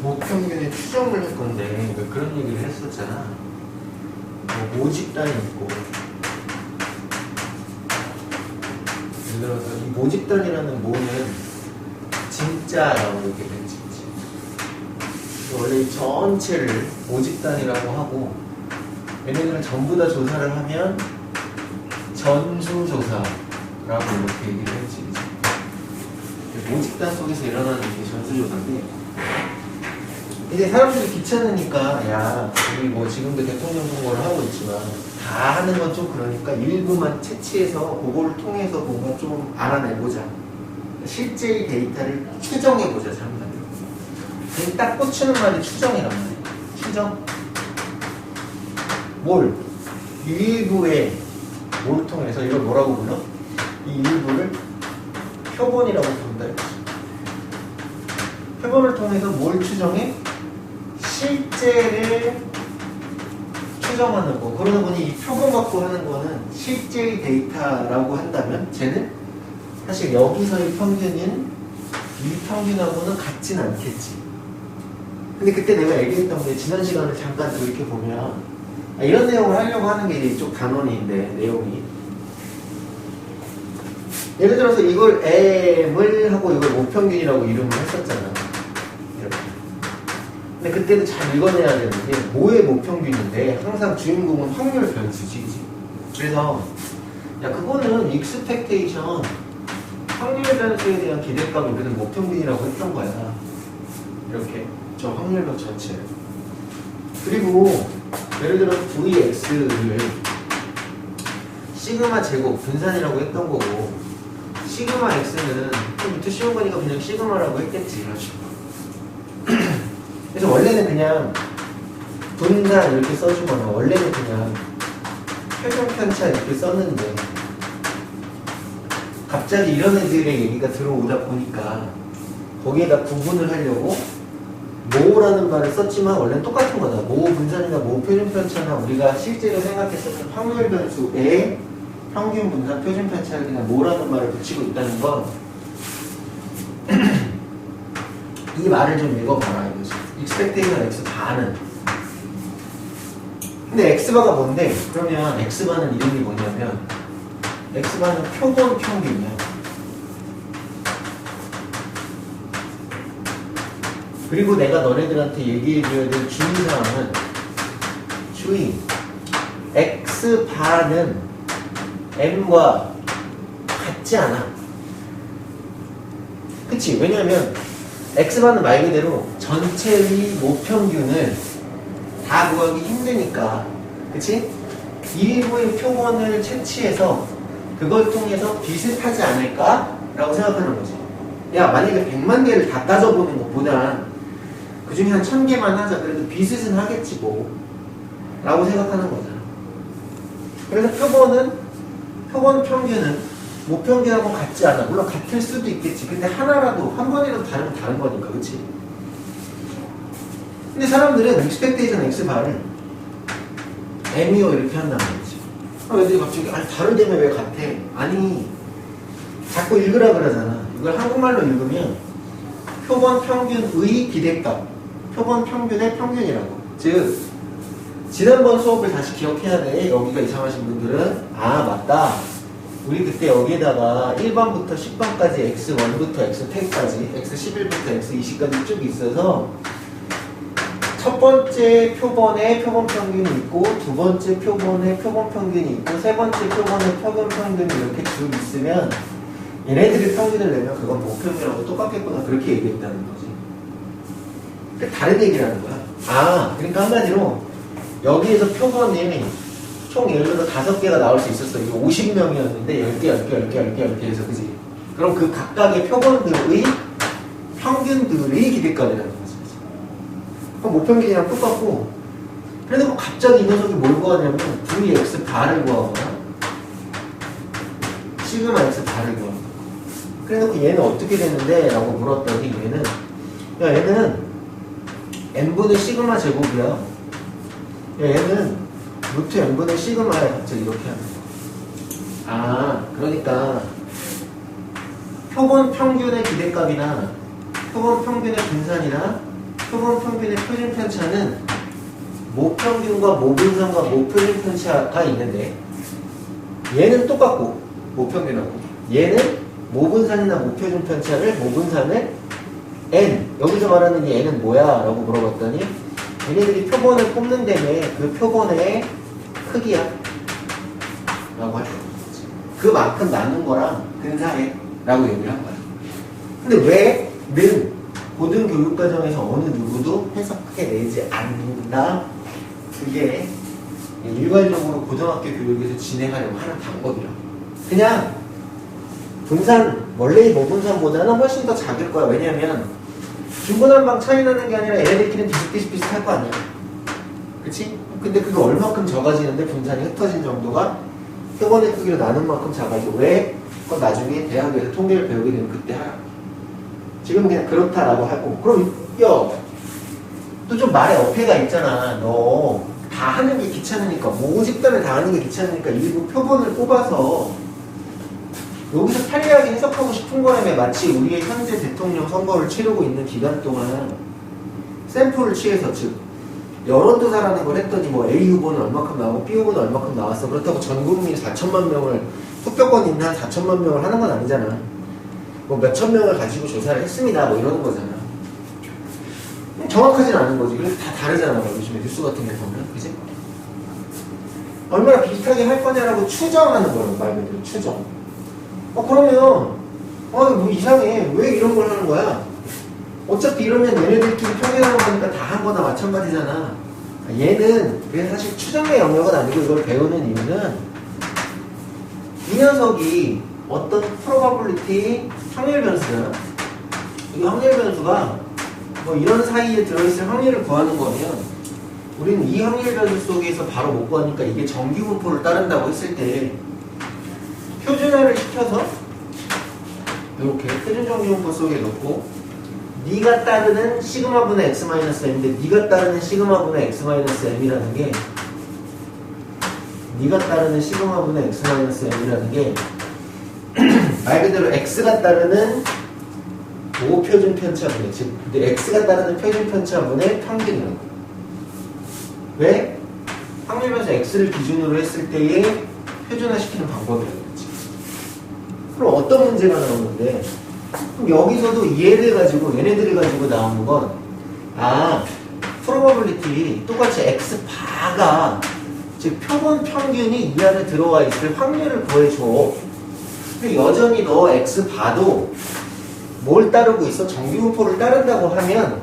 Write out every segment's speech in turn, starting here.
모평균의 추정을 할 건데 왜 그런 얘기를 했었잖아. 뭐 모집단이 있고, 예를 들어서 이 모집단이라는 모는 진짜라고 얘기했지. 원래 이 전체를 모집단이라고 하고, 얘네들은 전부 다 조사를 하면 전수조사라고 이렇게 얘기를 했지. 모집단 속에서 일어나는 게 전수조사인데, 이제 사람들이 귀찮으니까, 야, 우리 뭐 지금도 대통령 선거를 하고 있지만, 다 하는 건 좀 그러니까 일부만 채취해서 그거를 통해서 뭔가 좀 알아내보자. 실제의 데이터를 추정해보자, 사람들이. 딱 꽂히는 말이 추정이란 말이야. 추정. 뭘? 일부의 뭘 통해서 이걸 뭐라고 불러? 이 일부를 표본이라고 부른다. 표본을 통해서 뭘 추정해? 실제를 추정하는 거. 그러다 보니 이 표본 갖고 하는 거는 실제의 데이터라고 한다면 쟤는 사실 여기서의 평균인 이 평균하고는 같진 않겠지. 근데 그때 내가 얘기했던 게 지난 시간을 잠깐 돌이켜보면 이런 내용을 하려고 하는 게 이쪽 단원인데 내용이 예를 들어서 이걸 M을 하고 이걸 모평균이라고 이름을 했었잖아. 이렇게. 근데 그때도 잘 읽어내야 되는 게 모의 모평균인데 항상 주인공은 확률 변수지. 그래서 야 그거는 익스펙테이션 확률 변수에 대한 기대값을 우리는 모평균이라고 했던 거야. 이렇게 저 확률 변수 전체를. 그리고 예를 들어 VX를 시그마 제곱 분산이라고 했던 거고 시그마 X는 좀 밑에 쉬운 거니까 그냥 시그마라고 했겠지. 그렇죠. 그래서 원래는 그냥 분산 이렇게 써주거나 원래는 그냥 표준 편차 이렇게 썼는데 갑자기 이런 애들의 얘기가 들어오다 보니까 거기에다 구분을 하려고 모라는 말을 썼지만 원래는 똑같은 거다. 모 분산이나 모 표준 편차나 우리가 실제로 생각했었던 확률 변수에 평균 분산 표준 편차를 그냥 모라는 말을 붙이고 있다는 건 이 말을 좀 읽어봐라 이거지. expectation x 바는. 근데 x바가 뭔데? 그러면 x바는 이름이 뭐냐면 x바는 표본 평균이야. 그리고 내가 너네들한테 얘기해줘야 될 주의사항은 주의 x바는 m과 같지 않아. 그치? 왜냐면 x바는 말 그대로 전체의 모평균을 다 구하기 힘드니까 그치? 일부의 표본을 채취해서 그걸 통해서 비슷하지 않을까? 라고 생각하는 거지. 야 만약에 100만 개를 다 따져보는 것보단 그 중에 한 1000개만 하자. 그래도 비슷은 하겠지 뭐 라고 생각하는 거잖아. 그래서 표본 평균은 모평균하고 같지 않아. 물론 같을 수도 있겠지. 근데 하나라도 한 번이라도 다르면 다른 거니까 그치? 근데 사람들은 expectation x바를 M이요 이렇게 한단 말이지. 애들이 갑자기 아니 다르다며 왜 같아? 아니 자꾸 읽으라 그러잖아. 이걸 한국말로 읽으면 표본 평균의 기대값 표본 평균의 평균이라고. 즉 지난번 수업을 다시 기억해야 돼. 여기가 이상하신 분들은 아 맞다. 우리 그때 여기에다가 1번부터 10번까지 x1부터 x10까지 x11부터 x20까지 쭉 있어서 첫 번째 표본에 표본 평균이 있고 두 번째 표본에 표본 평균이 있고 세 번째 표본에 표본 평균이 이렇게 쭉 있으면 얘네들이 평균을 내면 그건 모평이라고 똑같겠구나 그렇게 얘기했다는 거지. 그러니까 다른 얘기라는 거야. 아 그러니까 한마디로 여기에서 표본이 총 예를 들어 5개가 나올 수 있었어. 이거 50명이었는데 10개 해서 그지? 그럼 그 각각의 표본들의 평균들의 기대값이라는 거지. 그럼 모평균이랑 똑같고 그래도 갑자기 이 녀석이 뭘 구하냐면 VX 바를 구하거나 시그마 X 바를 구하거나 그래놓고 얘는 어떻게 되는데? 라고 물었더니 얘는 야 얘는 n분의 시그마 제곱이야. 야 얘는 루트 n분의 시그마에 갑자기 이렇게 하는 거야. 아 그러니까 표본 평균의 기대값이나 표본 평균의 분산이나 표본 평균의 표준 편차는 모평균과 모분산과 모표준 편차가 있는데 얘는 똑같고 모평균하고 얘는 모분산이나 모표준 편차를 모분산을 n 여기서 말하는 이 n은 뭐야? 라고 물어봤더니 얘네들이 표본을 뽑는다며 그 표본의 크기야 라고 할 거야. 그만큼 나눈 거랑 근사해 라고 얘기를 한 거야. 근데 왜 는 고등 교육과정에서 어느 누구도 해석해 내지 않는다. 그게 일괄적으로 고등학교 교육에서 진행하려고 하는 방법이라. 그냥 분산, 원래의 모분산보다는 훨씬 더 작을 거야. 왜냐면 중구난방 차이 나는 게 아니라 얘네들끼리는 비슷비슷할 거 아니야. 그치? 근데 그게 얼마큼 적어지는데 분산이 흩어진 정도가 표본의 크기로 나눈 만큼 작아져. 왜? 그건 나중에 대학에서 통계를 배우게 되면 그때 하라. 지금은 그냥 그렇다라고 하고. 그럼 또 좀 말에 어폐가 있잖아. 너 다 하는 게 귀찮으니까 모집단을 다 하는 게 귀찮으니까 일부 표본을 뽑아서 여기서 편리하게 해석하고 싶은 거라며. 마치 우리의 현재 대통령 선거를 치르고 있는 기간 동안 샘플을 취해서 즉 여론조사라는 걸 했더니 뭐 A 후보는 얼마큼 나오고 B 후보는 얼마큼 나왔어. 그렇다고 전 국민 4천만 명을 투표권 있는 한 4천만 명을 하는 건 아니잖아. 뭐 몇천 명을 가지고 조사를 했습니다. 뭐 이러는 거잖아. 정확하진 않은 거지. 그래서 다 다르잖아. 요즘에 뉴스 같은 게 보면. 그지? 얼마나 비슷하게 할 거냐라고 추정하는 거예요. 말 그대로 추정. 그러면 뭐 이상해. 왜 이런 걸 하는 거야? 어차피 이러면 얘네들끼리 평균하는 거니까 다 한 거나 마찬가지잖아. 얘는 그게 사실 추정의 영역은 아니고 이걸 배우는 이유는 이 녀석이 어떤 probability 확률 변수야. 이 확률 변수가 뭐 이런 사이에 들어있을 확률을 구하는 거면 우리는 이 확률 변수 속에서 바로 못 구하니까 이게 정기분포를 따른다고 했을 때 표준화를 시켜서 이렇게 표준 정기분포 속에 넣고 네가 따르는 시그마분의 x-m인데 네가 따르는 시그마분의 x-m이라는 게 네가 따르는 시그마분의 x-m이라는 게 말 그대로 x가 따르는 모표준 편차분의 즉 x가 따르는 표준 편차분의 평균이라고. 왜? 확률 변수 x를 기준으로 했을 때의 표준화시키는 방법이라고 했지. 그럼 어떤 문제가 나오는데 그럼 여기서도 얘를 가지고 얘네들을 가지고 나오는 건 probability 똑같이 x바가 즉 표본 평균이 이 안에 들어와 있을 확률을 구해줘. 근데 여전히 너 x바도 뭘 따르고 있어? 정기분포를 따른다고 하면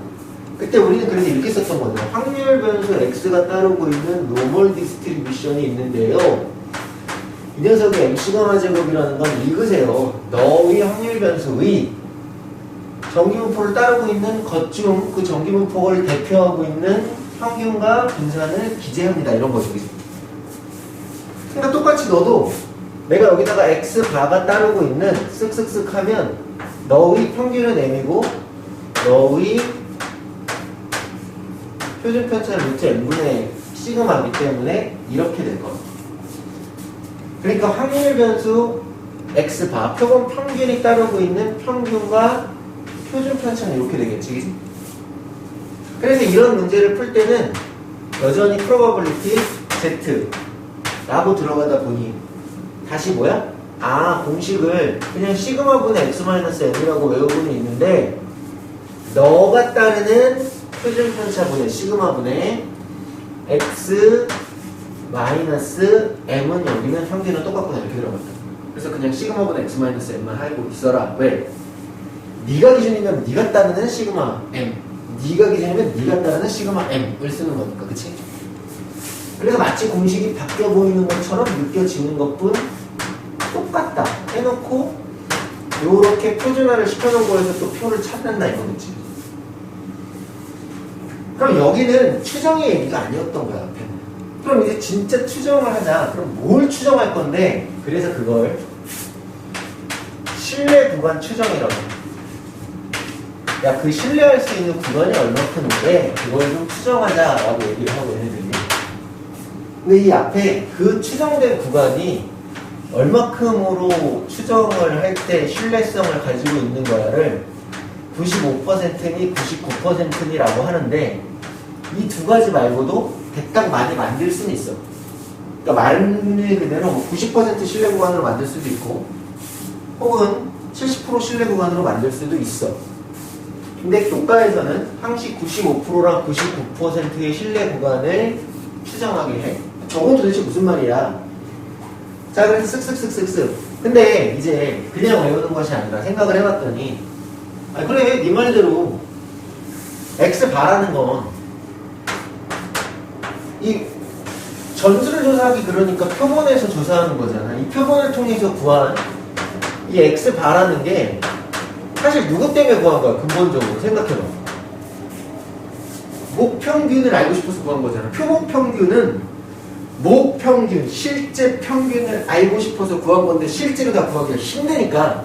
그때 우리는 그래서 이렇게 썼던 거잖아. 확률 변수 x가 따르고 있는 노멀 디스트리뷰션이 있는데요. 이 녀석의 m시그마 제곱이라는 건 읽으세요. 너의 확률 변수의 정기분포를 따르고 있는 것 중 그 정기분포를 대표하고 있는 평균과 분산을 기재합니다. 이런 거죠. 그러니까 똑같이 너도 내가 여기다가 x바가 따르고 있는 쓱쓱쓱 하면 너의 평균은 m이고 너의 표준 편차는 루트 n분의 시그마이기 때문에 이렇게 될 겁니다. 그러니까 확률 변수 x바 표본 평균이 따르고 있는 평균과 표준 편차는 이렇게 되겠지. 그래서 이런 문제를 풀 때는 여전히 probability z 라고 들어가다 보니 다시 뭐야? 공식을 그냥 시그마분의 x-m이라고 외우고는 있는데 너가 따르는 표준 편차분의 시그마분의 x-m은 여기는 평균은 똑같구나 이렇게 들어갔다. 그래서 그냥 시그마분의 x-m만 알고 있어라. 왜? 네가 기준이면 네가 따르는 시그마 m, 네가 기준이면 네가 따르는 시그마 m을 쓰는 거니까, 그치? 그래서 마치 공식이 바뀌어 보이는 것처럼 느껴지는 것뿐 똑같다 해놓고 요렇게 표준화를 시켜놓은 거에서 또 표를 찾는다 이거겠지. 그럼 여기는 추정의 얘기가 아니었던 거야. 앞에는. 그럼 이제 진짜 추정을 하자. 그럼 뭘 추정할 건데? 그래서 그걸 신뢰 구간 추정이라고 해. 야, 그 신뢰할 수 있는 구간이 얼마큼인데 그걸 좀 추정하자라고 얘기를 하고 얘네들이. 근데 이 앞에 그 추정된 구간이 얼마큼으로 추정을 할 때 신뢰성을 가지고 있는 거야를 95%니 99%니라고 하는데 이 두 가지 말고도 대강 많이 만들 수는 있어. 그러니까 말 그대로 90% 신뢰 구간으로 만들 수도 있고 혹은 70% 신뢰 구간으로 만들 수도 있어. 근데 교과에서는 항시 95%랑 99%의 신뢰 구간을 추정하게 해. 저건 도대체 무슨 말이야? 자, 그래서 쓱쓱쓱쓱쓱. 근데 이제 그냥 외우는 것이 아니라 생각을 해봤더니, 아, 그래, 네 말대로 X 바라는 건 이 전수를 조사하기 그러니까 표본에서 조사하는 거잖아. 이 표본을 통해서 구한 이 X 바라는 게 사실 누구 때문에 구한 거야? 근본적으로 생각해봐. 목평균을 알고 싶어서 구한 거잖아. 표본 평균은 목평균, 실제 평균을 알고 싶어서 구한 건데 실제로 다 구하기가 힘드니까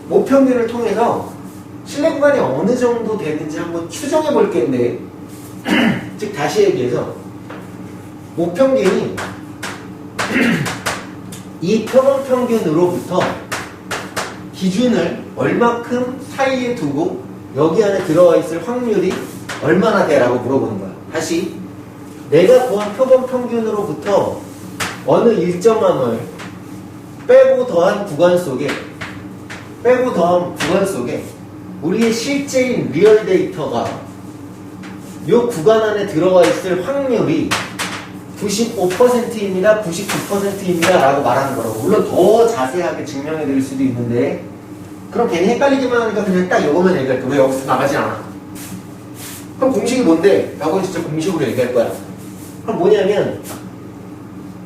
목평균을 통해서 신뢰 구간이 어느 정도 되는지 한번 추정해 볼 겠는데 즉 다시 얘기해서 목평균이 이 표본 평균으로부터 기준을 얼마큼 사이에 두고 여기 안에 들어와 있을 확률이 얼마나 돼라고 물어보는 거야. 다시 내가 구한 표본 평균으로부터 어느 일정함을 빼고 더한 구간 속에 우리의 실제인 리얼 데이터가 이 구간 안에 들어와 있을 확률이 95%입니다, 99%입니다 라고 말하는 거라고. 물론 더 자세하게 증명해 드릴 수도 있는데 그럼 괜히 헷갈리기만 하니까 그냥 딱 이거만 얘기할 거야. 왜 여기서 나가지 않아? 그럼 공식이 뭔데? 라고 진짜 공식으로 얘기할 거야. 그럼 뭐냐면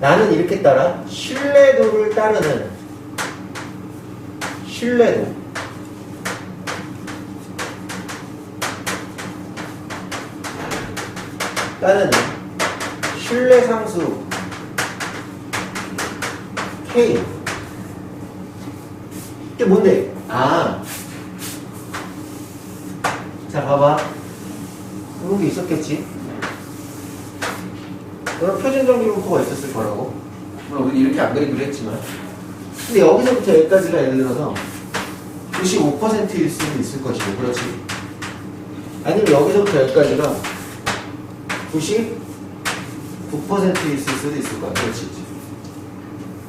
나는 이렇게 따라 신뢰도를 따르는 신뢰상수 K. 이게 뭔데? 아, 자 봐봐. 그런 게 있었겠지. 그런 표준 정기분포가 있었을 거라고. 물론 우리 이렇게 안 그리기로 했지만. 근데 여기서부터 여기까지가 예를 들어서 95%일 수도 있을 것이고, 그렇지. 아니면 여기서부터 여기까지가 99%일 수도 있을 거야. 그렇지.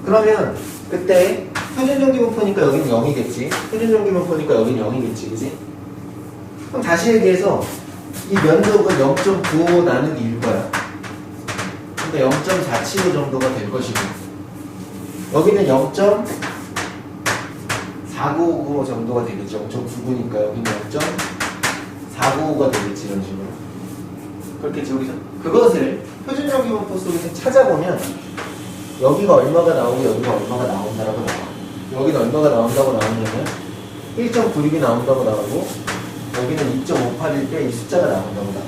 그러면 그때 표준정기분포니까 여기는 0이겠지. 표준정기분포니까 여기는 0이겠지. 그지? 그럼 다시 얘기해서 이 면적은 0.95 나누기 1 거야. 그러니까 0.475 정도가 될 것이고 여기는 0.4995 정도가 되겠지. 0.99니까 여기는 0.495가 되겠지. 이런 식으로. 그렇겠지. 여기서 그것을 표준정기분포 속에서 찾아보면 여기가 얼마가 나오고 여기가 얼마가 나온다라고 나와. 여기는 얼마가 나온다고 나오냐면 1.96이 나온다고 나오고 여기는 2.581 때 이 숫자가 나온다고 나와.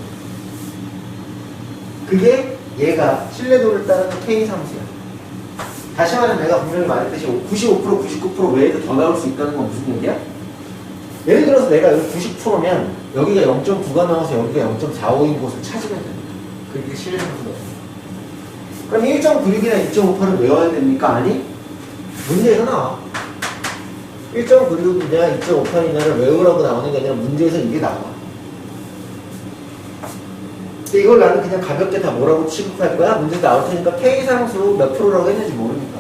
그게 얘가 신뢰도를 따르는 K 상수야. 다시 말하면 내가 분명히 말했듯이 95%, 99% 외에도 더 나올 수 있다는 건 무슨 얘기야? 예를 들어서 내가 여기 90%면 여기가 0.9가 나와서 여기가 0.45인 곳을 찾으면 돼. 그게 신뢰상수다. 그럼 1.96이나 2.58을 외워야 됩니까? 아니? 문제에서 나와. 1.96이냐 2.58이냐를 외우라고 나오는 게 아니라 문제에서 이게 나와. 근데 이걸 나는 그냥 가볍게 다 뭐라고 취급할 거야? 문제 나올 테니까 K상수 몇 프로라고 했는지 모르니까.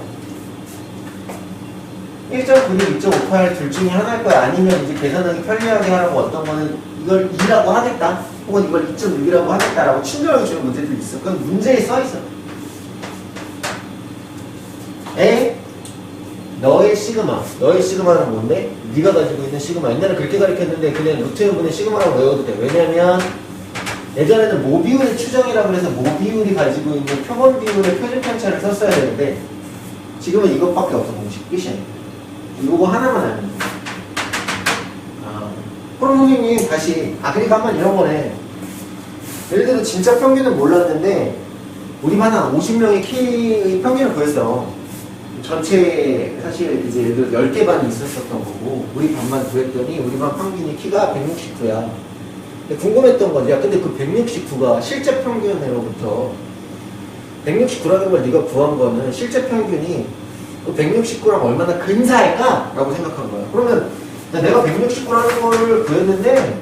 1.96, 2.58 둘 중에 하나일 거야. 아니면 이제 계산하기 편리하게 하라고 어떤 거는 이걸 2라고 하겠다. 혹은 이걸 2.6이라고 하겠다라고 친절하게 주는 문제도 있어. 그건 문제에 써 있어. 너의 시그마는 뭔데? 네가 가지고 있는 시그마. 옛날에 그렇게 가르쳤는데 그냥 루트 분의 시그마라고 외워도 돼. 왜냐면 예전에는 모비율의 추정이라고 해서 모비율이 가지고 있는 표본 비율의 표준 편차를 썼어야 되는데 지금은 이것밖에 없어. 공식 끝이야. 이거 하나만 알면 돼. 그럼 선생님 다시 그러니까 한번 이런 거네. 예를 들어 진짜 평균은 몰랐는데 우리 반 한 50명의 키의 평균을 구했어. 전체 사실 이제 예를 들어 10개 반이 있었던 거고 우리 반만 구했더니 우리 반 평균이 키가 169야. 궁금했던 거지. 야, 근데 그 169가 실제 평균으로부터 169라는 걸 네가 구한 거는 실제 평균이 그 169랑 얼마나 근사할까? 라고 생각한 거야. 그러면 내가 169라는 거를 구했는데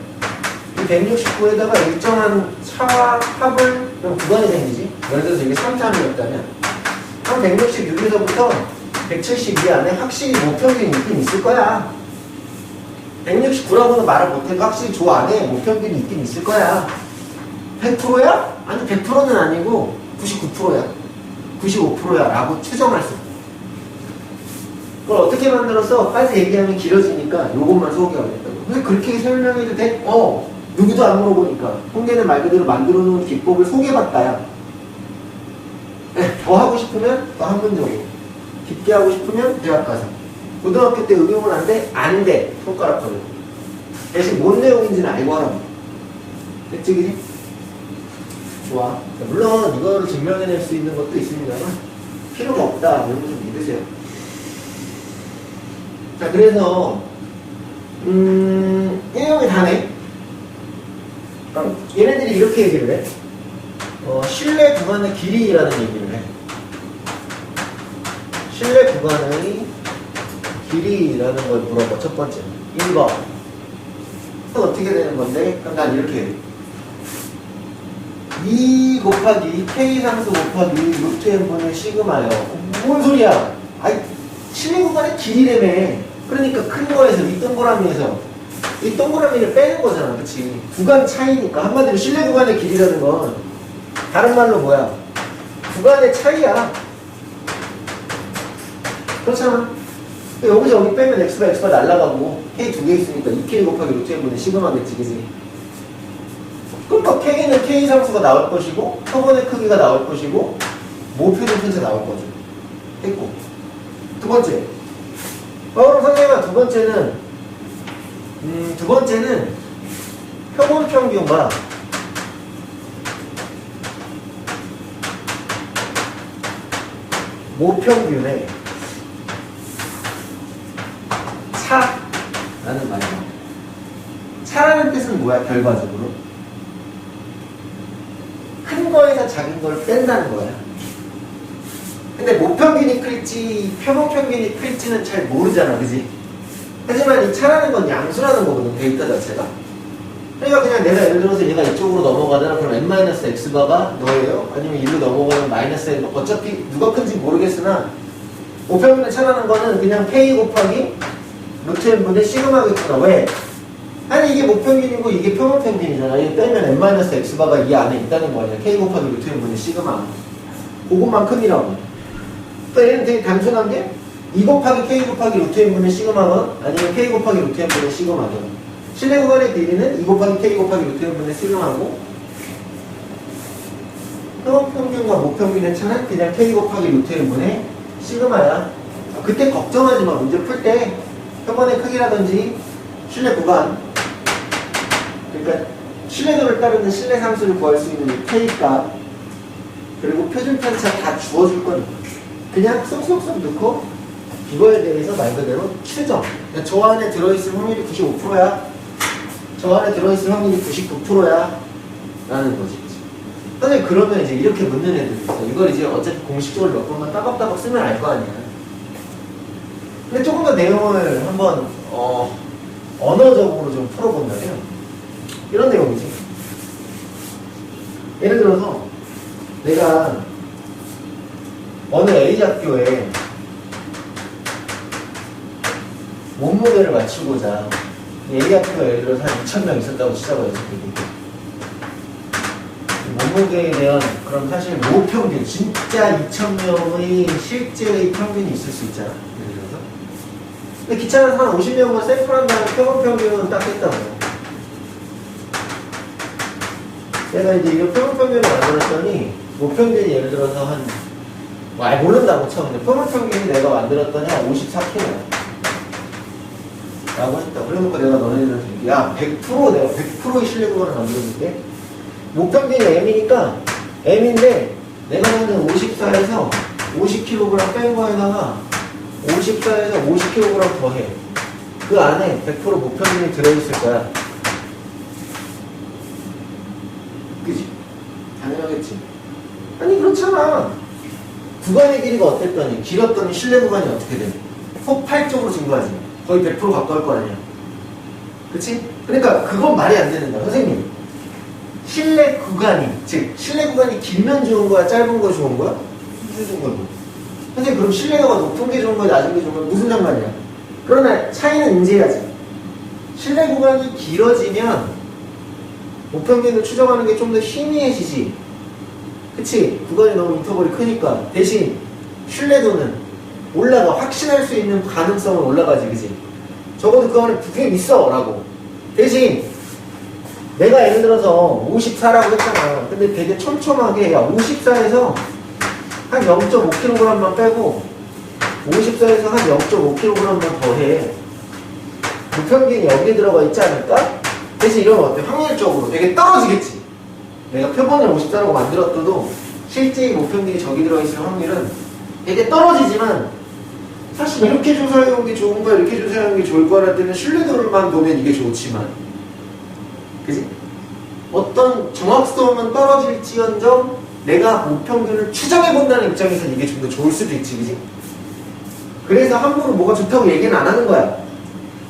이 169에다가 일정한 차와 합을 그럼 구간이 생기지. 예를 들어서 이게 3차원이었다면 한 166에서부터 172 안에 확실히 모평균이 있긴 있을 거야. 169라고는 말을 못해도 확실히 조 안에 모평균이 있긴 있을 거야. 100%야? 아니 100%는 아니고 99%야. 95%야 라고 추정할 수 있어. 그걸 어떻게 만들어서 까지 얘기하면 길어지니까 요것만 소개하겠다고. 근데 그렇게 설명해도 돼? 누구도 안 물어보니까. 홍계는 말 그대로 만들어 놓은 기법을 소개받다야. 더 하고 싶으면 더 한문적으로. 깊게 하고 싶으면 대학 가서. 고등학교 때 응용은 안 돼? 안 돼. 손가락 걸고. 대신 뭔 내용인지는 알고 하라고. 됐지, 그지? 좋아. 물론 이거를 증명해낼 수 있는 것도 있습니다만 필요가 없다. 이런 거 좀 믿으세요. 자, 그래서 내용이 다네. 그럼 얘네들이 이렇게 얘기를 해. 실내 구간의 길이라는 얘기를 해. 실내 구간의 길이라는 걸 물어봐. 첫 번째 1번 어떻게 되는 건데? 그럼 난 이렇게 해. 2 곱하기 K 상수 곱하기 루트 n분의 시그마요. 뭔 소리야? 아이, 실내 구간의 길이라며. 그러니까 큰 거에서 이 동그라미에서 이 동그라미를 빼는 거잖아. 그치? 구간 차이니까. 한마디로 실내 구간의 길이라는 건 다른 말로 뭐야? 구간의 차이야. 그렇잖아. 여기서 여기 빼면 x가 날라가고 k 두 개 있으니까 2k 곱하기 루트 n분의 시그마겠지. 그치? 그러니까 k는 k 상수가 나올 것이고 표본의 크기가 나올 것이고 모표준 편차 나올 거죠. 됐고. 두 번째. 그럼 선생님아, 두 번째는 표본 평균과 모평균의 차라는 말이야. 차라는 뜻은 뭐야? 결과적으로 큰 거에서 작은 걸 뺀다는 거야. 근데 모평균이 클지 표본 평균이 클지는 잘 모르잖아. 그지? 하지만 이 차라는 건 양수라는 거거든. 데이터 자체가. 그러니까 그냥 내가 예를 들어서 얘가 이쪽으로 넘어가잖아. 그럼 n-x바가 너예요? 아니면 1로 넘어가면 마이너스 n. 어차피 누가 큰지 모르겠으나 모평균의 차라는 거는 그냥 k 곱하기 루트 n분의 시그마겠구나. 왜? 아니 이게 모평균이고 이게 표본 평균이잖아. 이거 빼면 n-x바가 이 안에 있다는 거 아니야. k 곱하기 루트 n분의 시그마. 그것만큼이라고. 또 얘는 되게 단순한 게 2 곱하기 k 곱하기 루트 n분의 시그마건 아니면 k 곱하기 루트 n분의 시그마건. 실내 구간의 길이는 2 곱하기 k 곱하기 루트 n분의 시그마고 표본 평균과 모평균의 차는 그냥 k 곱하기 루트 n분의 시그마야. 그때 걱정하지 마. 문제 풀 때 표본의 크기라든지 실내 구간, 그러니까 실내도를 따르는 실내 상수를 구할 수 있는 k값 그리고 표준 편차 다 주어줄 거니까 그냥 쏙쏙쏙 넣고 이거에 대해서 말 그대로 추정. 그러니까 저 안에 들어있을 확률이 95%야. 저 안에 들어있을 확률이 99%야. 라는 거지. 선생님, 그러면 이제 이렇게 묻는 애들이 있어. 이걸 이제 어차피 공식적으로 몇 번만 따박따박 쓰면 알 거 아니야. 근데 조금 더 내용을 한번, 언어적으로 좀 풀어본다면, 이런 내용이지. 예를 들어서, 내가 어느 A학교에 몸무게를 맞추고자 A학교가 예를 들어서 한 2,000명 있었다고 치자고요. 몸무게에 대한 그럼 사실 모평균 진짜 2,000명의 실제의 평균이 있을 수 있잖아. 예를 들어서. 근데 귀찮아서 한 50명을 샘플한 다음에 표본 평균은 딱 했다고. 내가 이제 이거 표본 평균을 만들었더니 모평균이 예를 들어서 한 모른다고 쳐. 근데 표본 평균이 내가 만들었더니 한 54kg야. 라고 했다. 그러니까 내가 너네들한테 야 100% 내가 100%의 실내 구간을 만들어줄게. 모평균이 M이니까 M인데 내가 하는 54에서 50kg 뺀 거에다가 54에서 50kg 더해. 그 안에 100% 모평균이 들어있을 거야. 그지? 당연하겠지. 아니 그렇잖아. 구간의 길이가 어땠더니 길었더니 실내 구간이 어떻게 돼? 폭발적으로 증가하지. 거의 100% 가까울 거 아니야. 그치? 그러니까 그건 말이 안 되는 거야. 선생님, 실내 구간이, 즉 실내 구간이 길면 좋은 거야, 짧은 거 좋은 거야? 무슨 거야? 선생님, 그럼 실내가 높은 게 좋은 거야, 낮은 게 좋은 거야? 무슨 상관이야? 그러나 차이는 인지해야지. 실내 구간이 길어지면 모평균을 추정하는 게 좀 더 희미해지지. 그치? 구간이 너무 인터벌이 크니까. 대신 신뢰도는 올라가. 확신할 수 있는 가능성은 올라가지. 그치? 적어도 그 안에 부품이 있어 라고. 대신 내가 예를 들어서 54라고 했잖아. 근데 되게 촘촘하게, 야, 54에서 한 0.5kg만 빼고 54에서 한 0.5kg만 더해. 모평균이 여기에 들어가 있지 않을까? 대신 이러면 어때? 확률적으로 되게 떨어지겠지. 내가 표본을 54라고 만들었어도 실제 모평균이 저기 들어있을 확률은 되게 떨어지지만, 사실 이렇게 조사해온 게 좋은 거야, 이렇게 조사해온 게 좋을 거라 때는 신뢰도를만 놓으면 이게 좋지만, 그지? 어떤 정확성은 떨어질지언정 내가 모평균을 추정해본다는 입장에서는 이게 좀 더 좋을 수도 있지. 그지? 그래서 함부로 뭐가 좋다고 얘기는 안 하는 거야.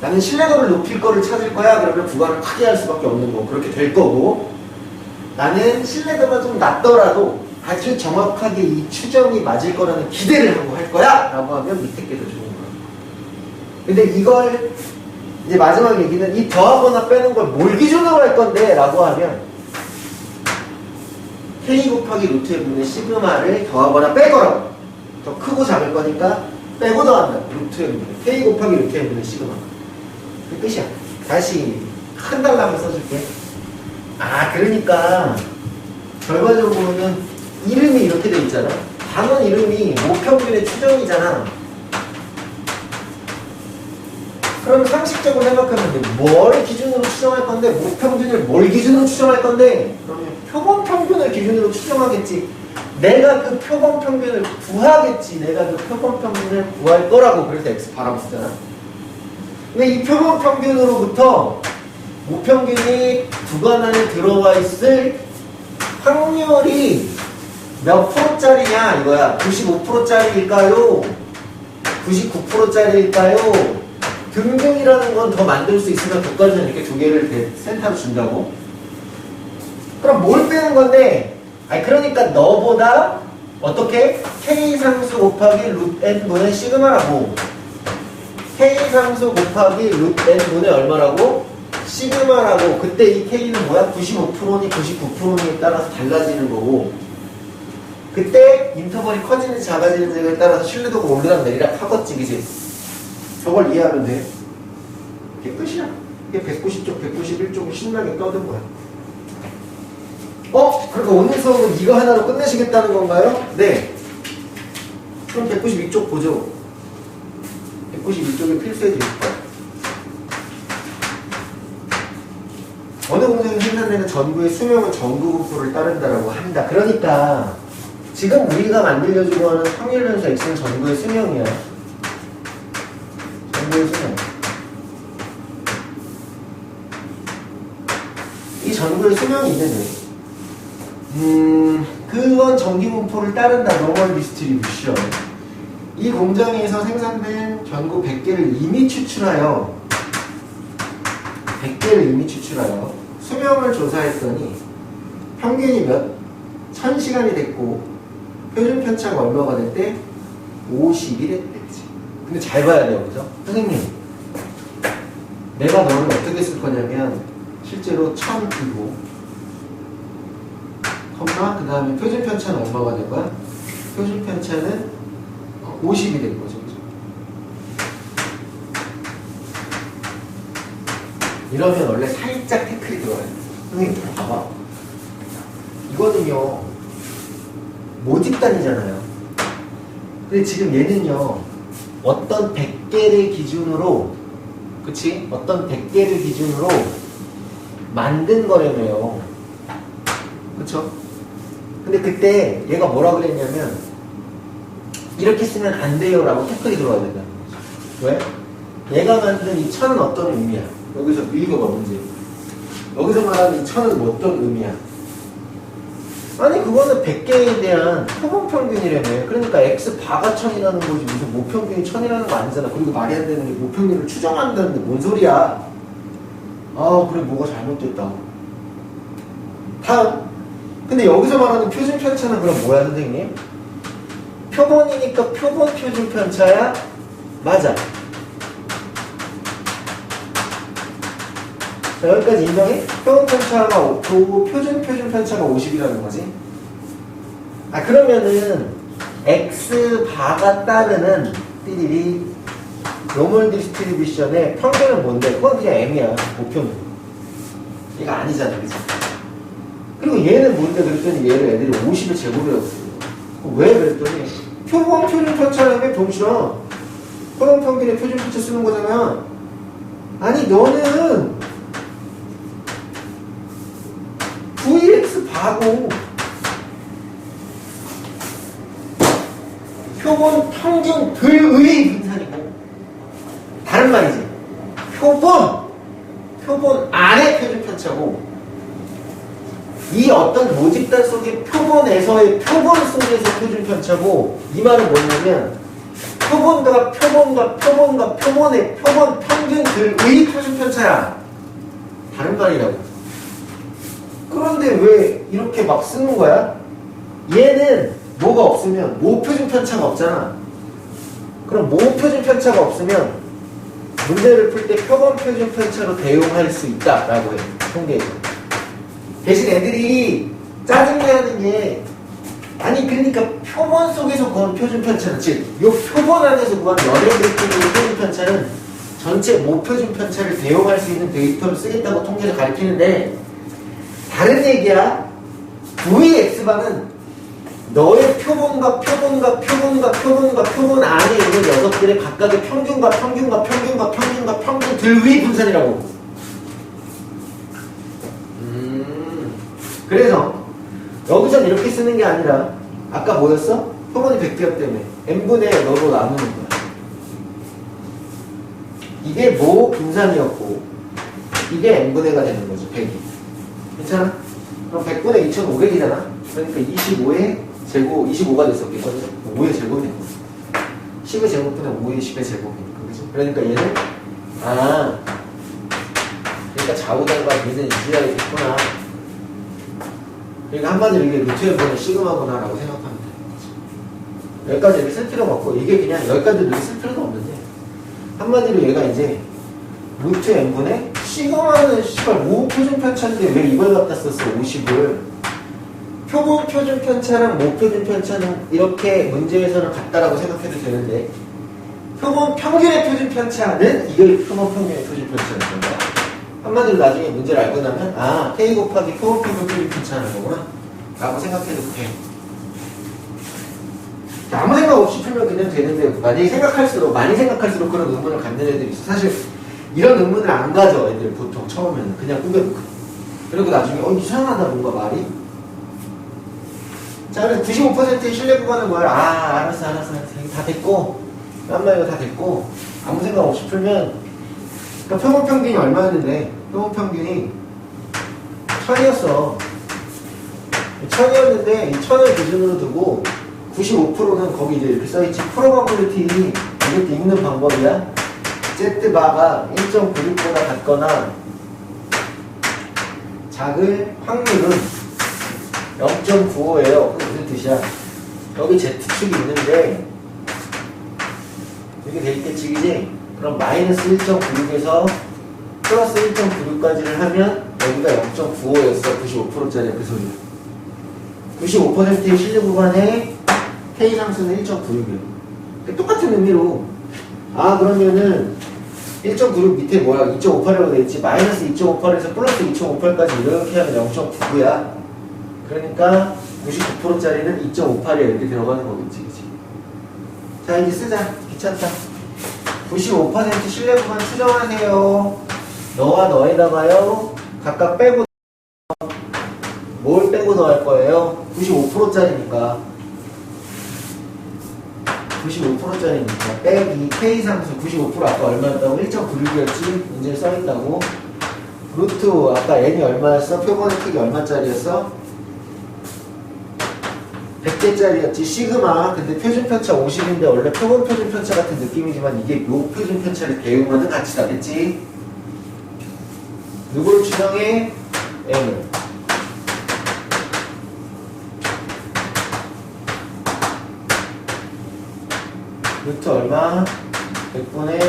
나는 신뢰도를 높일 거를 찾을 거야. 그러면 구간을 크게 할 수밖에 없는 거. 그렇게 될 거고, 나는 신뢰도가 좀 낮더라도 아주 정확하게 이 추정이 맞을 거라는 기대를 하고 할 거야 라고 하면 밑에 게 더 좋은 거야. 근데 이걸 이제 마지막 얘기는, 이 더하거나 빼는 걸 뭘 기준으로 할 건데 라고 하면 K 곱하기 루트의 분의 시그마를 더하거나 빼거라고. 더 크고 작을 거니까 빼고 더한다. 루트의 분의 K 곱하기 루트의 분의 시그마. 그 끝이야. 다시 큰 달랑을 써줄게. 아, 그러니까 결과적으로는 이름이 이렇게 돼 있잖아. 단원 이름이 모평균의 추정이잖아. 그럼 상식적으로 생각하면 돼. 뭘 기준으로 추정할 건데, 모평균을 뭘 기준으로 추정할 건데, 그러면 표본 평균을 기준으로 추정하겠지. 내가 그 표본 평균을 구하겠지. 내가 그 표본 평균을 구할 거라고. 그래서 X 바라고 쓰잖아. 근데 이 표본 평균으로부터 모평균이 구간 안에 들어와 있을 확률이 몇 프로짜리냐 이거야. 95%짜리일까요? 99%짜리일까요? 등등이라는 건 더 만들 수 있으면 교과서는 이렇게 두 개를 센터로 준다고. 그럼 뭘 빼는 건데? 아니, 그러니까 너보다 어떻게? K 상수 곱하기 √n 분의 시그마라고. K 상수 곱하기 √n 분의 얼마라고? 시그마라고. 그때 이 K는 뭐야? 95%니 99%니에 따라서 달라지는 거고, 그때 인터벌이 커지는지 작아지는지에 따라서 신뢰도가 오르락 내리락 하겠지. 그지? 저걸 이해하면 돼. 이게 끝이야. 이게 190쪽 191쪽을 신나게 떠든 거야. 그러니까 오늘 수업은 이거 하나로 끝내시겠다는 건가요? 네. 그럼 192쪽 보죠. 192쪽에 필수해 드릴 거야. 어느 공정이 생산되는 전구의 수명은 전구 분포를 따른다라고 한다. 그러니까 지금 우리가 만들려주고 하는 확률 변수 X는 전구의 수명이야. 전구의 수명. 이 전구의 수명이 있는데, 그건 전기 분포를 따른다. 노멀 디스트리뷰션. 이 공장에서 생산된 전구 100개를 이미 추출하여 수명을 조사했더니 평균이 몇 1000시간이 됐고 표준 편차가 얼마가 됐대? 50이 됐댔지. 근데 잘 봐야 돼요. 여기서 선생님, 내가 너를 어떻게 쓸 거냐면 실제로 1000이고 컴마 그 다음에 표준 편차는 얼마가 된 거야? 표준 편차는 50이 된 거죠. 이러면 원래 살짝 태클이 들어가요. 선생님, 봐봐. 이거는요, 모집단이잖아요. 근데 지금 얘는요, 어떤 100개를 기준으로, 그치? 어떤 100개를 기준으로 만든 거라며요. 그쵸? 근데 그때 얘가 뭐라 그랬냐면, 이렇게 쓰면 안 돼요 라고 태클이 들어와야 된다는 거죠. 왜? 얘가 만든 이 1000은 어떤 의미야? 여기서 읽어봐, 문제. 여기서 말하는 이 1000은 어떤 의미야? 아니, 그거는 100개에 대한 표본 평균이라며. 그러니까 X바가 1000이라는 거지. 무슨 모평균이 1000이라는 거 아니잖아. 그리고 말이 안 되는 게 모평균을 추정한다는데 뭔 소리야? 아 그래 뭐가 잘못됐다. 다음. 근데 여기서 말하는 표준 편차는 그럼 뭐야 선생님? 표본이니까 표본 표준 편차야? 맞아. 자, 여기까지 인정해? 표본 편차가 5고 표준 편차가 50이라는 거지. 아 그러면은 X바가 따르는 띠리리 노멀 디스트리뷰션의 평균은 뭔데? 그건 그냥 M이야. 목표는. 얘가 아니잖아, 그치? 그리고 얘는 뭔데? 그랬더니 얘를 애들이 50의 제곱이라고 써요. 왜? 그랬더니 표본 표준 편차라며 병신아. 표본 평균의 표준 편차 쓰는 거잖아. 아니 너는 VX 바고 표본 평균 들의 분산이고 다른 말이지. 표본 안의 표준 편차고 이 어떤 모집단 속의 표본에서의 표본 속에서 표준 편차고 이 말은 뭐냐면 표본의 표본 평균들의 표준 편차야. 다른 말이라고. 그런데 왜 이렇게 막 쓰는 거야? 얘는 뭐가 없으면 모표준 편차가 없잖아. 그럼 모표준 편차가 없으면 문제를 풀 때 표본 표준 편차로 대응할 수 있다라고 해. 통계에서. 대신 애들이 짜증내는 게 아니 그러니까 표본 속에서 구한 표준 편차는 즉 요 표본 안에서 구한 연예들끼리의 표준 편차는 전체 모표준 편차를 대응할 수 있는 데이터를 쓰겠다고 통계에서 가르치는데 다른 얘기야. VX바는 너의 표본 안에 있는 녀석들의 각각의 평균들의 분산이라고. 그래서 여기선 이렇게 쓰는 게 아니라 아까 뭐였어? 표본이 100개였기 때문에 n분의 너로 나누는 거야. 이게 모 분산이었고 이게 n분의가 되는 거죠. 100이. 괜찮아? 그럼 100분의 2500이잖아. 그러니까 25의 제곱, 25가 됐었겠죠. 5의 제곱이 된 거지. 10의 제곱분의 5의 10의 제곱이니까. 그죠? 그러니까 얘는, 그러니까 좌우단과 얘는 이지하게 됐구나. 그러니까 한마디로 이게 루트에 보면 시그마구나라고 생각하면 되는 거지. 여기까지 이렇게 쓸 필요가 없고, 이게 그냥 여기까지 이렇게 쓸 필요도 없는데, 한마디로 얘가 이제 루트 n분의 시그마는 씨발 모표준 편차인데 왜 이걸 갖다 썼어? 50을. 표본 표준 편차랑 모표준 편차는 이렇게 문제에서는 같다라고 생각해도 되는데 표본 평균의 표준 편차는 이걸 표본 평균의 표준 편차인 거야. 한마디로 나중에 문제를 알고 나면 K 곱하기 표본 평균 표준 편차라는 거구나 라고 생각해도 돼. 아무 생각 없이 풀면 그냥 되는데 많이 생각할수록 그런 의문을 갖는 애들이 있어. 사실 이런 의문을 안 가져 애들 보통 처음에는 그냥 꾸겨놓고 그리고 나중에 이상하다 뭔가 말이. 자, 그래서 95%의 신뢰 구간은 뭐야? 알았어. 다 됐고, 딴말 이거 다 됐고, 아무 생각 없이 풀면, 그러니까 표본 평균이 얼마였는데, 표본 평균이 1000이었어. 1000이었는데, 이 1000을 기준으로 두고, 95%는 거기 이제 이렇게 써있지. 프로바빌리티, 이렇게 읽는 방법이야. Z바가 1.96보다 같거나, 작을 확률은 0.95예요. 그게 무슨 뜻이야? 여기 Z축이 있는데 이렇게 돼있겠지, 그지? 그럼 마이너스 1.96에서 플러스 1.96까지를 하면 여기가 0.95였어. 95%짜리 그 소리야. 95%의 신뢰 구간에 K 상수는 1.96이에요. 똑같은 의미로 그러면은 1.96 밑에 뭐야? 2.58이라고 돼있지? 마이너스 2.58에서 플러스 2.58까지 이렇게 하면 0.99야. 그러니까 99%짜리는 2.58이 이렇게 들어가는 거겠지, 그치? 자, 이제 쓰자. 귀찮다. 95% 신뢰 구간 추정하세요. 너와 너에다가요, 각각 빼고, 뭘 빼고 더할 거예요? 95%짜리니까. 95%짜리니까. 빼기 K상수 95% 아까 얼마였다고? 1.96이었지? 문제에 써있다고. 루트 아까 n이 얼마였어? 표본의 크기 얼마짜리였어? 100개짜리였지. 시그마. 근데 표준편차 50인데 원래 표본 표준편차 같은 느낌이지만 이게 요 표준편차를 대응하는 가치다. 됐지? 누구를 추정해? M을. 루트 얼마? 100분의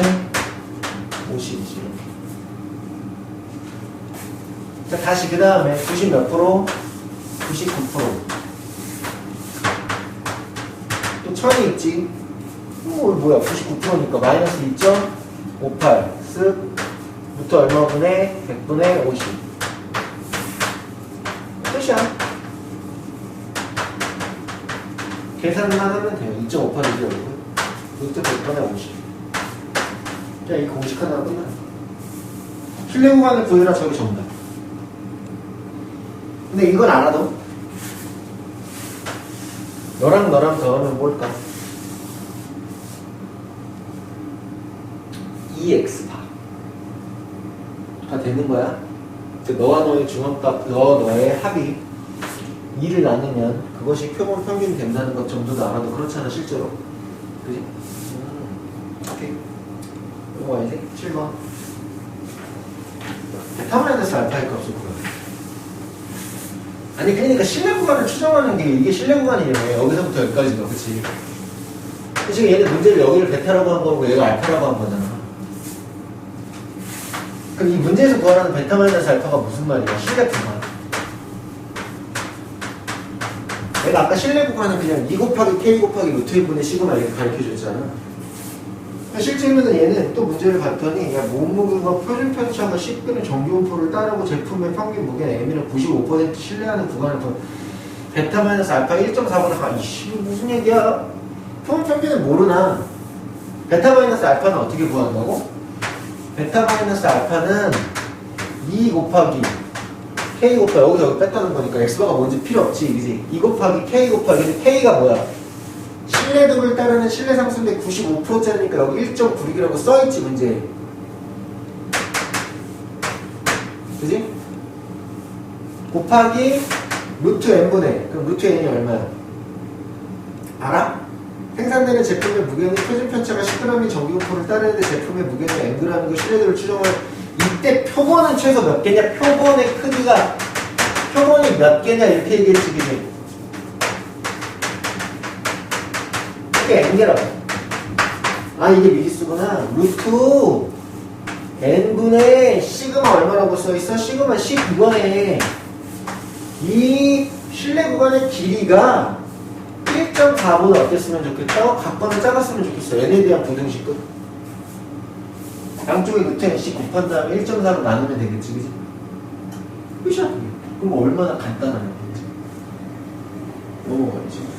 50이지. 자, 다시 그 다음에 90 몇 프로? 99%. 또 1000이 있지. 뭐야? 99%니까 마이너스 2.58. 쓱. 루트 얼마분의 100분의 50. 끝이야. 계산만 하면 돼요. 2.58이죠. 루트 100분의 50. 자, 이 공식 하나 끝나. 실내 구간을 구해라. 저기 정답. 근데 이건 알아도 너랑 더하면 뭘까? 2x바 다 되는 거야? 너와 너의 중합값, 너의 합이 2를 나누면 그것이 표본 평균이 된다는 것 정도도 알아도 그렇잖아 실제로. 그지? 오케이. 이거 알지? 7번 베타 마이너스 알파의 값을 구해. 아니 그러니까 실내 구간을 추정하는 게 이게 실내 구간이래. 여기서부터 여기까지가. 그치? 지금 얘는 문제를 여기를 베타라고 한 거고 얘가 알파라고 한 거잖아. 그럼 이 문제에서 구하라는 베타 마이너스 알파가 무슨 말이야? 실내 구간. 내가 아까 실내 구간은 그냥 2 곱하기 k 곱하기 루트 1분의 시그마 이렇게 가르쳐줬잖아. 실제로는 얘는 또 문제를 봤더니 야 몸무게가 표준 편차가 10분의 정기분포를 따르고 제품의 평균 무게는 M이랑 95% 신뢰하는 구간을 베타 마이너스 알파 1.4보다 이씨 무슨 얘기야? 표본 평균은 모르나? 베타 마이너스 알파는 어떻게 구한다고? 베타 마이너스 알파는 2 곱하기 k 곱하기 여기 뺐다는 거니까 x바가 뭔지 필요 없지 그지? 2 곱하기 k 곱하기 k가 뭐야? 신뢰도를 따르는 신뢰 상수인데 95%짜리니까 여기 1.96이라고 써있지 문제에. 그지? 곱하기 루트 n분의 그럼 루트 n이 얼마야? 알아? 생산되는 제품의 무게는 표준 편차가 10g이 정기분포를 따르는데 제품의 무게는 ng이고 신뢰도를 추정할 이때 표본은 최소 몇 개냐? 표본의 크기가 표본이 몇 개냐 이렇게 얘기했지 그지? 이게 n개라고. 아 이게 미지수구나. 루트 n분의 시그마 얼마라고 써있어? 시그마 12번에 이 실내 구간의 길이가 1.4보다 어땠으면 좋겠다? 같거나 작았으면 좋겠어. n에 대한 부등식 끝. 양쪽에 루트 n씩 곱한 다음에 1.4로 나누면 되겠지 그치? 끝이야. 그럼 얼마나 간단하냐 넘어가야지.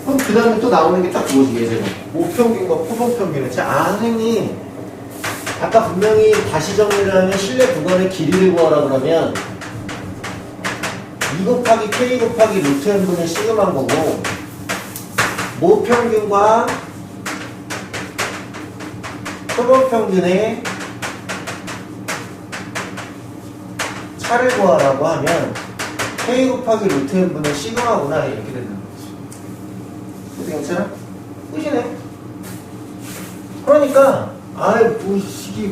그럼 그 다음에 또 나오는 게 딱 그거지 예제로 모평균과 표본평균을 선생님 아까 분명히 다시 정리를 하면 실내 구간의 길이를 구하라 그러면 2 곱하기 k 곱하기 루트 n분의 시그마인 거고 모평균과 표본평균의 차를 구하라고 하면 k 곱하기 루트 n분의 시그마구나 이렇게 된다. 괜찮아? 끝이네. 그러니까 아이 뭐 이게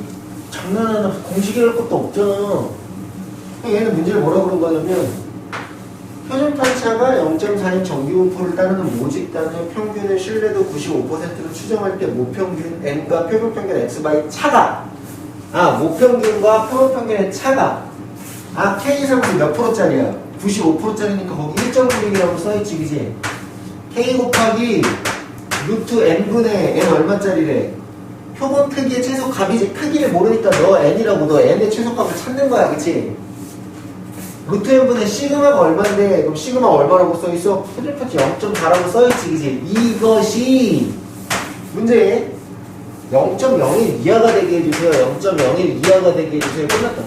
장난하나 공식이랄 것도 없잖아. 얘는 문제를 뭐라 그런 거냐면 표준 편차가 0.4인 정기분포를 따르는 모집단의 평균의 신뢰도 95%로 추정할 때 모평균 n과 표본평균 x바의 차가 모평균과 표본평균의 차가 k 상수 몇 프로짜리야? 95%짜리니까 거기 1.96이라고 써있지 그지? k 곱하기 루트 n분의 n 얼마짜리래? 표본 크기의 최소값이지. 크기를 모르니까 너 n이라고 너 n의 최소값을 찾는 거야 그치? 루트 n분의 시그마가 얼마인데 그럼 시그마가 얼마라고 써있어? 표준편차 0.4라고 써있지 그치? 이것이 문제 0.01 이하가 되게 해주세요. 0.01 이하가 되게 해주세요. 끝났다.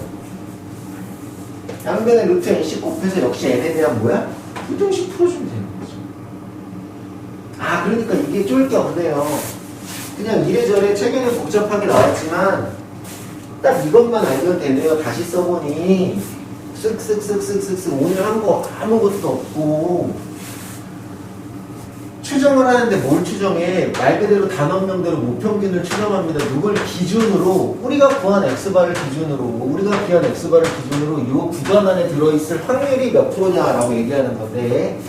양변에 루트 n씩 곱해서 역시 n에 대한 뭐야? 부등식 풀어주면 되는 거죠. 그러니까 이게 쫄 게 없네요. 그냥 이래저래 책에는 복잡하게 나왔지만 딱 이것만 알면 되네요. 다시 써보니 쓱쓱쓱쓱쓱쓱 오늘 한 거 아무것도 없고 추정을 하는데 뭘 추정해? 말 그대로 단원명대로 모평균을 추정합니다. 누굴 기준으로? 우리가 구한 x바를 기준으로, 우리가 구한 x바를 기준으로 이 구간 안에 들어있을 확률이 몇 프로냐라고 얘기하는 건데,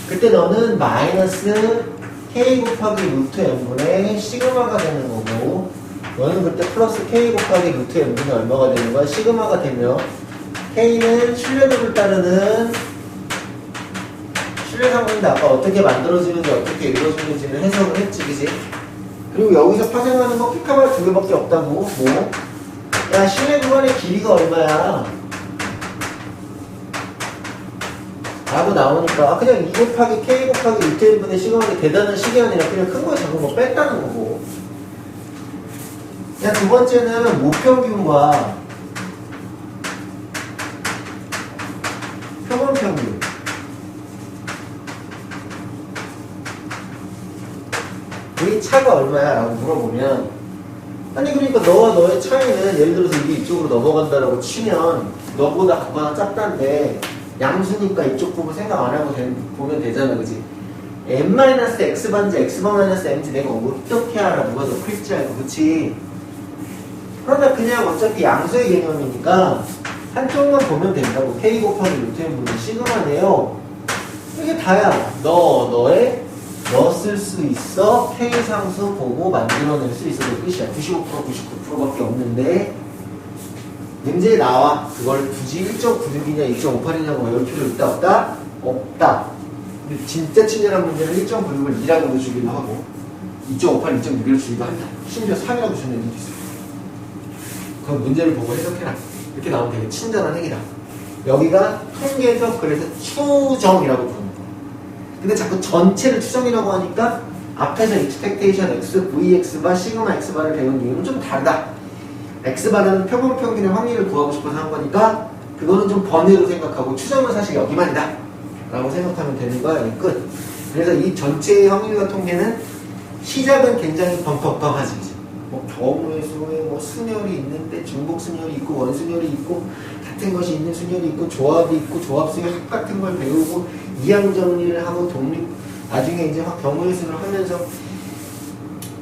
그때 너는 마이너스 k 곱하기 루트 n분의 시그마가 되는 거고, 너는 그때 플러스 k 곱하기 루트 n분이 얼마가 되는 거야? 시그마가 되면 k는 신뢰도를 따르는 신뢰상인데 아까 어떻게 만들어지는지 어떻게 이루어지는지는 해석을 했지, 그지? 그리고 여기서 파생하는 거 피카말 두 개밖에 없다고. 뭐? 야, 신뢰 구간의 길이가 얼마야? 라고 나오니까 그냥 2 곱하기 k 곱하기 루트 n분의 시그마가 대단한 식이 아니라 그냥 큰 거에 작은 거 뺐다는 거고. 야, 두 번째는 모평균과 표본평균. 이 차가 얼마야? 라고 물어보면, 아니 그러니까 너와 너의 차이는 예를 들어서 이게 이쪽으로 넘어간다라고 치면 너보다 각과가 작다인데 양수니까 이쪽 부분 생각 안 하고 보면 되잖아, 그지? n-x반지 x-m인지 내가 어떻게 알아? 누가 더 클지 알고, 그치? 그러면 그냥 어차피 양수의 개념이니까 한쪽만 보면 된다고. k 곱하기 루트 n분의 시그마네요. 이게 다야. 너 쓸 수 있어. k 상수 보고 만들어낼 수 있어. 그 끝이야. 95% 99%밖에 없는데 문제에 나와. 그걸 굳이 1.96이냐 2.58이냐고 외울 필요 있다 없다? 없다. 근데 진짜 친절한 문제는 1.96을 2라고 주기도 하고 2.58, 2.61을 주기도 한다. 심지어 3이라고 주는 애들도 있어. 그 문제를 보고 해석해라. 이렇게 나오면 되게 친절한 얘기다. 여기가 통계에서 그래서 추정이라고 부르는 거야. 근데 자꾸 전체를 추정이라고 하니까 앞에서 expectation x, vx바, 시그마 x바를 배운 이유는 좀 다르다. x바는 표본 평균의 확률을 구하고 싶어서 한 거니까 그거는 좀 번외로 생각하고 추정은 사실 여기만이다 라고 생각하면 되는 거야. 이 끝. 그래서 이 전체의 확률과 통계는 시작은 굉장히 벙벙벙하지. 뭐 경우의 수에 뭐 순열이 있는데 중복 순열이 있고 원순열이 있고 같은 것이 있는 순열이 있고 조합이 있고 조합수열 같은 걸 배우고 이항 정리를 하고 독립 나중에 이제 경우의 수를 하면서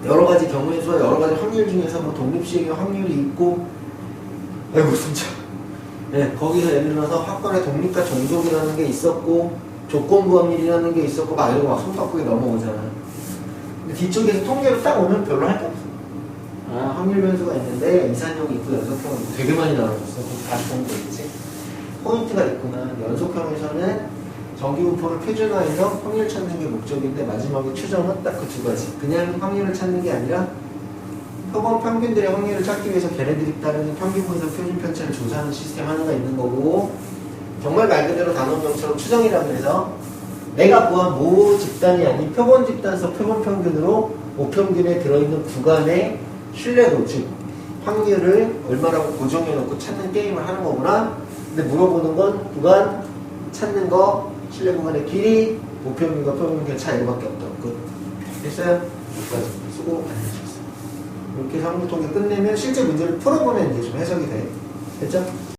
여러 가지 경우의 수와 여러 가지 확률 중에서 뭐 독립식의 확률이 있고 아이고 진짜 네, 거기서 예를 들어서 학번에 독립과 종속이라는 게 있었고 조건부 확률이라는 게 있었고 막 이러고 막 손바꾸기 넘어오잖아. 근데 뒤쪽에서 통계로 딱 오면 별로 할 게 없어. 아, 확률 변수가 있는데 이산형이 있고 연속형이 있고 되게 많이 나눠졌어. 그럼 다시 보면 되겠지. 포인트가 있구나. 연속형에서는 정기분포를 표준화해서 확률 찾는 게 목적인데 마지막에 추정은 딱 그 두 가지. 그냥 확률을 찾는 게 아니라 표본 평균들의 확률을 찾기 위해서 걔네들이 따르는 평균분석 표준 편차를 조사하는 시스템 하나가 있는 거고, 정말 말 그대로 단원명처럼 추정이라고 해서 내가 구한 모 집단이 아닌 표본 집단서 표본 평균으로 모평균에 들어있는 구간의 신뢰도, 즉 확률을 얼마라고 고정해 놓고 찾는 게임을 하는 거구나. 근데 물어보는 건 구간 찾는 거, 신뢰 구간의 길이, 모평균과 표본균의 차이 이거밖에 없다고. 끝. 됐어요? 여기까지. 수고 많으셨어요. 이렇게 해서 확률 통계 끝내면 실제 문제를 풀어보면 이제 좀 해석이 돼. 됐죠?